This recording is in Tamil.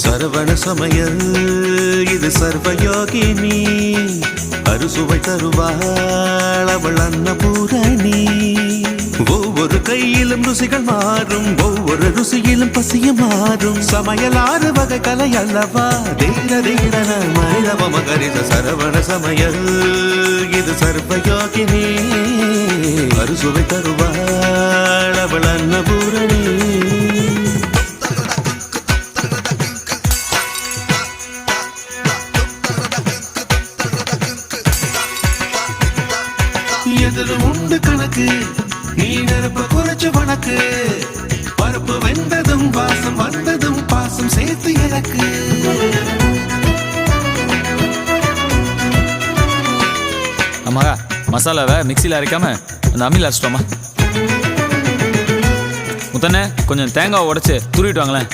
சரவண சமையல் இது சர்வயோகினி அறுசுவை தருவாள் அவள் அன்னபூரணி. ஒவ்வொரு கையிலும் ருசிகள் மாறும், ஒவ்வொரு ருசியிலும் பசியும் மாறும். சமையல் 6 வகை கலை அல்லவா, தீர தீரன மனிதவ மகரித சரவண சமையல் இது சர்வயோகினி அறுசுவை தருவாள் அவள் அன்னபூரணி. எதில் உண்டு கணக்கு, நீ நெருப்ப குறைச்சு வணக்கு. பருப்பு வெந்ததும் வாசம் வந்ததும் பாசம் சேர்த்து எனக்கு. ஆமாக்கா, மசாலாவை மிக்சியில் அரைக்காம அந்த அம்மியில் அரைச்சிட்டோமா. முத்தண்ணே கொஞ்சம் தேங்காவை உடைச்சு துருவிட்டு வாங்களேன்.